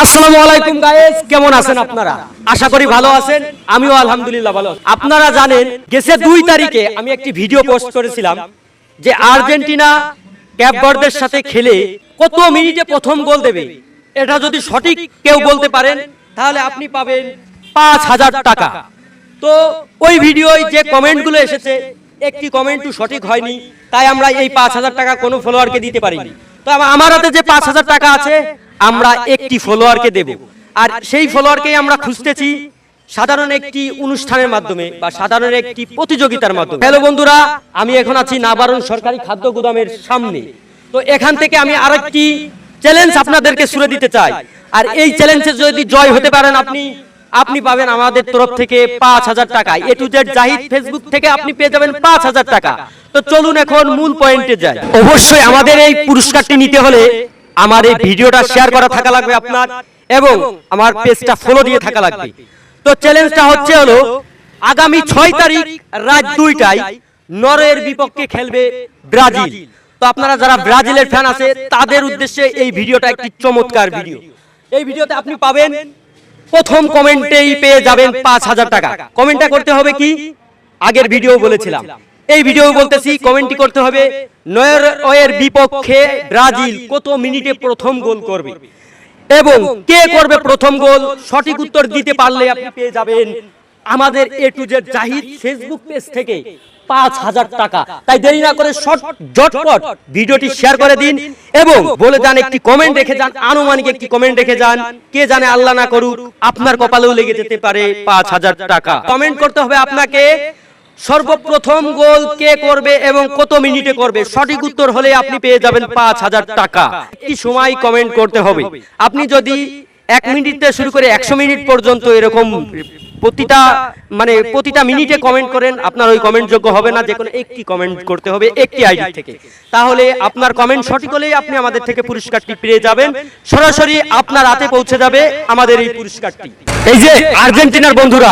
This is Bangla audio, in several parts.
আসসালামু আলাইকুম গাইস, কেমন আছেন আপনারা? আশা করি ভালো আছেন। আমিও আলহামদুলিল্লাহ ভালো আছি। আপনারা জানেন গেছে 2 তারিখে আমি একটি ভিডিও পোস্ট করেছিলাম যে আর্জেন্টিনা ক্যাপ ভার্দের সাথে খেলে কত মিনিটে প্রথম গোল দেবে। এটা যদি সঠিক কেউ বলতে পারেন তাহলে আপনি পাবেন 5000 টাকা। তো ওই ভিডিওয় যে কমেন্টগুলো এসেছে একটি কমেন্টও সঠিক হয়নি, তাই আমরা এই 5000 টাকা কোনো ফলোয়ারকে দিতে পারিনি। তো আমার হাতে যে 5000 টাকা আছে আমরা একটি ফলোয়ারকে দেব, আর সেই ফলোয়ারকেই আমরা খুঁজতেছি সাধারণ একটি অনুষ্ঠানের মাধ্যমে বা সাধারণ একটি প্রতিযোগিতার মাধ্যমে। হ্যালো বন্ধুরা, আমি এখন আছি নাবারণ সরকারি খাদ্য গুদামের সামনে। তো এখান থেকে আমি আরেকটি চ্যালেঞ্জ আপনাদেরকে ছুড়ে দিতে চাই, আর এই চ্যালেঞ্জে যদি জয় হতে পারেন আপনি পাবেন আমাদের তরফ থেকে 5000 টাকা। এ টু জেড জাহিদ ফেসবুক থেকে আপনি পেয়ে যাবেন 5000 টাকা। তো চলুন এখন মূল পয়েন্টে যাই। অবশ্যই আমাদের এই পুরস্কারটি নিতে হলে আমার এই ভিডিওটা শেয়ার করা থাকা লাগবে আপনার, এবং আমার পেজটা ফলো দিয়ে থাকা লাগবে। তো চ্যালেঞ্জটা হলো আগামী 6 তারিখ রাত 2টায় নরওয়ের বিপক্ষে খেলবে ব্রাজিল। তো আপনারা যারা ব্রাজিলের ফ্যান আছে তাদের উদ্দেশ্যে এই ভিডিওটা একটি চমৎকার ভিডিও। এই ভিডিওতে আপনি পাবেন প্রথম কমেন্টেই পেয়ে যাবেন 5000 টাকা। কমেন্টটা করতে হবে কি, আগের ভিডিও বলেছিলাম, এই ভিডিও বলতেছি, কমেন্টটি করতে হবে নরওয়ের বিপক্ষে ব্রাজিল কত মিনিটে প্রথম গোল করবে এবং কে করবে প্রথম গোল। সঠিক উত্তর দিতে পারলে আপনি পেয়ে যাবেন আমাদের A to Z Zahid Facebook page থেকে 5000 টাকা। তাই দেরি না করে ঝটপট ভিডিওটি শেয়ার করে দিন এবং বলে যান, একটি কমেন্ট রেখে যান, আনুমানিক একটি কমেন্ট রেখে যান। কে জানে আল্লাহ না করুক আপনার কপালেও লেগে যেতে পারে 5000 টাকা। কমেন্ট করতে হবে আপনাকে সর্বপ্রথম গোল কে করবে এবং কত মিনিটে করবে। সঠিক উত্তর হলে আপনি পেয়ে যাবেন 5000 টাকা। একটি সময় কমেন্ট করতে হবে। আপনি যদি 1 মিনিট থেকে শুরু করে 100 মিনিট পর্যন্ত এরকম প্রতিটা মিনিটে কমেন্ট করেন, আপনার ওই কমেন্ট যোগ্য হবে না। যে কোনো একটি কমেন্ট করতে হবে একটি আইডি থেকে, তাহলে আপনার কমেন্ট সঠিক হলেই আপনি আমাদের থেকে পুরস্কারটি পেয়ে যাবেন। সরাসরি আপনার হাতে পৌঁছে যাবে আমাদের এই পুরস্কারটি। এই যে আর্জেন্টিনার বন্ধুরা,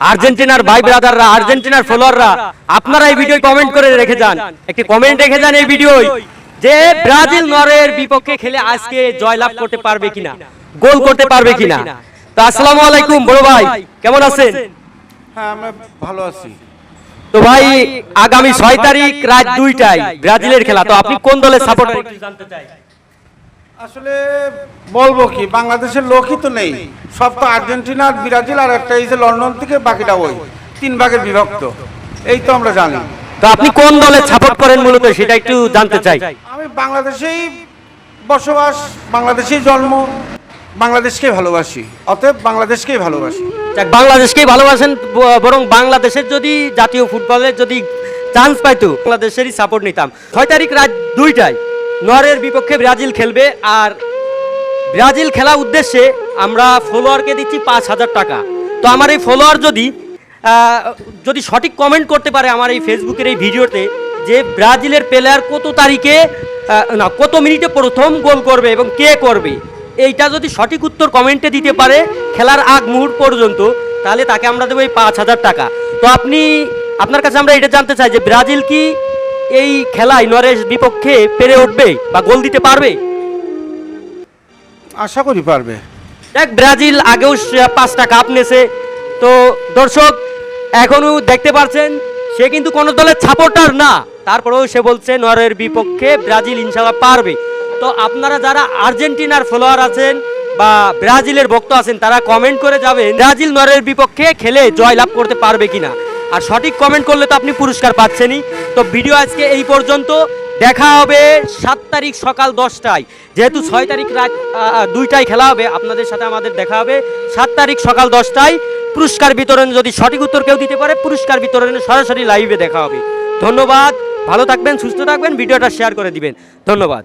আর্জেন্টিনার ভাই ব্রাদাররা, আর্জেন্টিনার ফলোয়াররা, আপনারা এই ভিডিও কমেন্ট করে রেখে যান, একটি কমেন্ট রেখে যান এই ভিডিওয় যে ব্রাজিল নরওয়ের বিপক্ষে খেলে আজকে জয়লাভ করতে পারবে কিনা, গোল করতে পারবে কিনা। তো আসসালামু আলাইকুম বড় ভাই, কেমন আছেন? হ্যাঁ, আমরা ভালো আছি। তো ভাই আগামী 6 তারিখ রাত 2টায় ব্রাজিলের খেলা, তো আপনি কোন দলের সাপোর্টার একটু জানতে চাই। আসলে বলবো কি, বাংলাদেশের লোকই তো নেই, সব তো আর্জেন্টিনা আর ব্রাজিল, আর একটা এই যে লন্ডন থেকে, বাকিটা ওই 3 ভাগে বিভক্ত, এই তো আমরা জানি। তো আপনি কোন দলের সাপোর্ট করেন মূলত সেটা একটু জানতে চাই। আমি বাংলাদেশেই বসবাস, বাংলাদেশেই জন্ম, বাংলাদেশকেই ভালোবাসি, অতএব বাংলাদেশকেই ভালোবাসি। বাংলাদেশকেই ভালোবাসেন, বরং বাংলাদেশের যদি জাতীয় ফুটবলের যদি চান্স পাইতো বাংলাদেশেরই সাপোর্ট নিতাম। 6 তারিখ রাত 2টায় নরওয়ের বিপক্ষে ব্রাজিল খেলবে, আর ব্রাজিল খেলা উদ্দেশ্যে আমরা ফলোয়ারকে দিচ্ছি 5000 টাকা। তো আমার এই ফলোয়ার যদি সঠিক কমেন্ট করতে পারে আমার এই ফেসবুকের এই ভিডিওতে যে ব্রাজিলের প্লেয়ার কত মিনিটে প্রথম গোল করবে এবং কে করবে, এইটা যদি সঠিক উত্তর কমেন্টে দিতে পারে খেলার আগ মুহূর্ত পর্যন্ত, তাহলে তাকে আমরা দেবো এই 5000 টাকা। তো আপনার কাছে আমরা এটা জানতে চাই যে ব্রাজিল কি এই খেলায় নরওয়ের বিপক্ষে পেরে উঠবে বা গোল দিতে পারবে? আশা করি পারবে। দেখ, ব্রাজিল আগেও 5টা কাপ নিয়েছে। তো দর্শক এখনও দেখতে পাচ্ছেন সে কিন্তু কোনো দলের সাপোর্টার না, তারপরেও সে বলছে নরওয়ের বিপক্ষে ব্রাজিল ইনশাআল্লাহ পারবে। তো আপনারা যারা আর্জেন্টিনার ফলোয়ার আছেন বা ব্রাজিলের ভক্ত আছেন তারা কমেন্ট করে যাবেন ব্রাজিল নরওয়ের বিপক্ষে খেলে জয় লাভ করতে পারবে কিনা। আর সঠিক কমেন্ট করলে তো আপনি পুরস্কার পাচ্ছেনই। তো ভিডিও আজকে এই পর্যন্ত, দেখা হবে 7 তারিখ সকাল 10টায়। যেহেতু 6 তারিখ রাত 2টায় খেলা হবে, আপনাদের সাথে আমাদের দেখা হবে 7 তারিখ সকাল 10টায়। পুরস্কার বিতরণ যদি সঠিক উত্তর কেউ দিতে পারে, পুরস্কার বিতরণে সরাসরি লাইভে দেখা হবে। ধন্যবাদ, ভালো থাকবেন, সুস্থ থাকবেন, ভিডিওটা শেয়ার করে দিবেন। ধন্যবাদ।